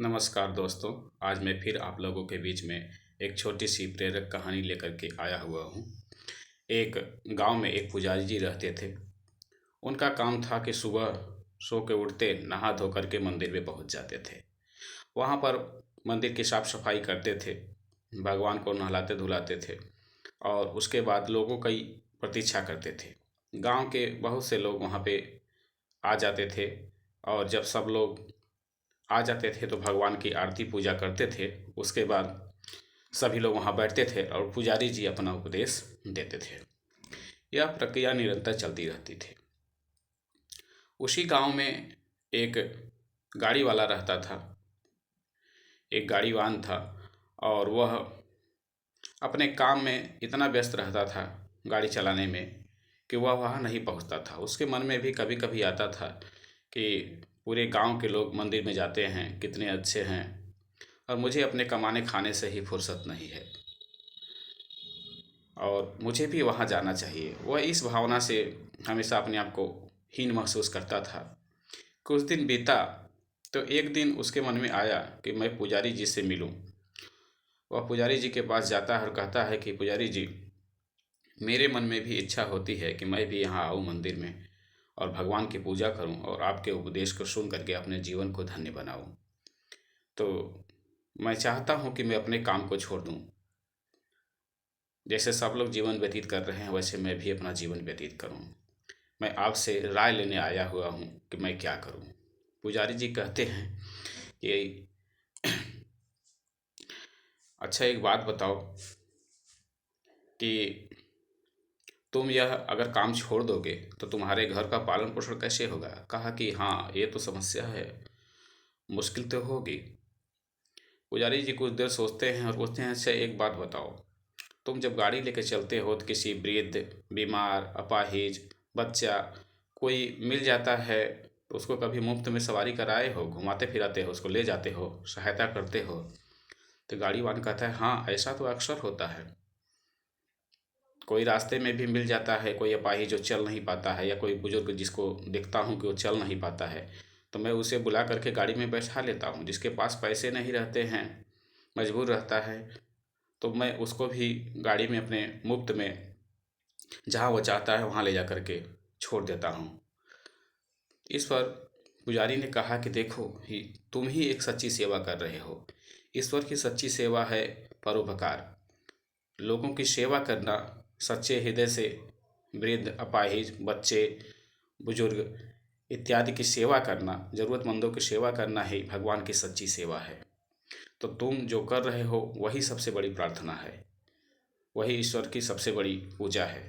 नमस्कार दोस्तों। आज मैं फिर आप लोगों के बीच में एक छोटी सी प्रेरक कहानी लेकर के आया हुआ हूँ। एक गांव में एक पुजारी जी रहते थे। उनका काम था कि सुबह सो के उठते नहा धो करके मंदिर में पहुँच जाते थे। वहाँ पर मंदिर की साफ सफाई करते थे, भगवान को नहलाते धुलाते थे और उसके बाद लोगों की प्रतीक्षा करते थे। गांव के बहुत से लोग वहाँ पे आ जाते थे और जब सब लोग आ जाते थे तो भगवान की आरती पूजा करते थे। उसके बाद सभी लोग वहाँ बैठते थे और पुजारी जी अपना उपदेश देते थे। यह प्रक्रिया निरंतर चलती रहती थी। उसी गांव में एक गाड़ी वाला रहता था, एक गाड़ीवान था और वह अपने काम में इतना व्यस्त रहता था गाड़ी चलाने में कि वह वहाँ नहीं पहुँचता था। उसके मन में भी कभी कभी आता था कि पूरे गांव के लोग मंदिर में जाते हैं, कितने अच्छे हैं, और मुझे अपने कमाने खाने से ही फुर्सत नहीं है और मुझे भी वहाँ जाना चाहिए। वह इस भावना से हमेशा अपने आप को हीन महसूस करता था। कुछ दिन बीता तो एक दिन उसके मन में आया कि मैं पुजारी जी से मिलूं। वह पुजारी जी के पास जाता है और कहता है कि पुजारी जी, मेरे मन में भी इच्छा होती है कि मैं भी यहाँ आऊँ मंदिर में और भगवान की पूजा करूँ और आपके उपदेश को सुन करके अपने जीवन को धन्य बनाऊँ। तो मैं चाहता हूँ कि मैं अपने काम को छोड़ दूँ। जैसे सब लोग जीवन व्यतीत कर रहे हैं वैसे मैं भी अपना जीवन व्यतीत करूँ। मैं आपसे राय लेने आया हुआ हूँ कि मैं क्या करूँ। पुजारी जी कहते हैं कि अच्छा एक बात बताओ कि तुम यह अगर काम छोड़ दोगे तो तुम्हारे घर का पालन पोषण कैसे होगा। कहा कि हाँ, ये तो समस्या है, मुश्किल तो होगी। पुजारी जी कुछ देर सोचते हैं और पूछते हैं, अच्छा एक बात बताओ, तुम जब गाड़ी लेके चलते हो तो किसी वृद्ध, बीमार, अपाहिज, बच्चा कोई मिल जाता है तो उसको कभी मुफ्त में सवारी कराए हो, घुमाते फिराते हो, उसको ले जाते हो, सहायता करते हो। तो गाड़ी वाला कहता है, हाँ ऐसा तो अक्सर होता है। कोई रास्ते में भी मिल जाता है, कोई अपाहिज जो चल नहीं पाता है या कोई बुजुर्ग जिसको देखता हूँ कि वो चल नहीं पाता है तो मैं उसे बुला करके गाड़ी में बैठा लेता हूँ। जिसके पास पैसे नहीं रहते हैं, मजबूर रहता है, तो मैं उसको भी गाड़ी में अपने मुफ्त में जहाँ वो चाहता है वहाँ ले जा कर के छोड़ देता हूँ। इस पर पुजारी ने कहा कि देखो ही, तुम ही एक सच्ची सेवा कर रहे हो। ईश्वर की सच्ची सेवा है परोपकार। लोगों की सेवा करना, सच्चे हृदय से वृद्ध, अपाहिज, बच्चे, बुजुर्ग इत्यादि की सेवा करना, ज़रूरतमंदों की सेवा करना ही भगवान की सच्ची सेवा है। तो तुम जो कर रहे हो वही सबसे बड़ी प्रार्थना है, वही ईश्वर की सबसे बड़ी पूजा है।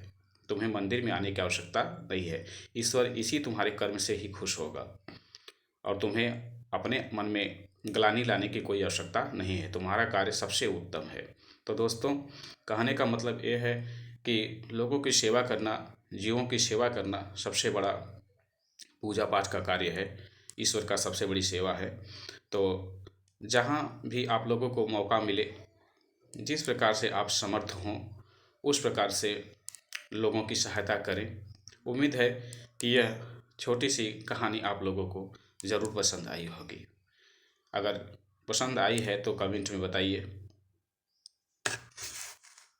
तुम्हें मंदिर में आने की आवश्यकता नहीं है। ईश्वर इसी तुम्हारे कर्म से ही खुश होगा और तुम्हें अपने मन में ग्लानि लाने की कोई आवश्यकता नहीं है। तुम्हारा कार्य सबसे उत्तम है। तो दोस्तों, कहने का मतलब ये है कि लोगों की सेवा करना, जीवों की सेवा करना सबसे बड़ा पूजा पाठ का कार्य है, ईश्वर का सबसे बड़ी सेवा है। तो जहाँ भी आप लोगों को मौका मिले, जिस प्रकार से आप समर्थ हों उस प्रकार से लोगों की सहायता करें। उम्मीद है कि यह छोटी सी कहानी आप लोगों को ज़रूर पसंद आई होगी। अगर पसंद आई है तो कमेंट में बताइए।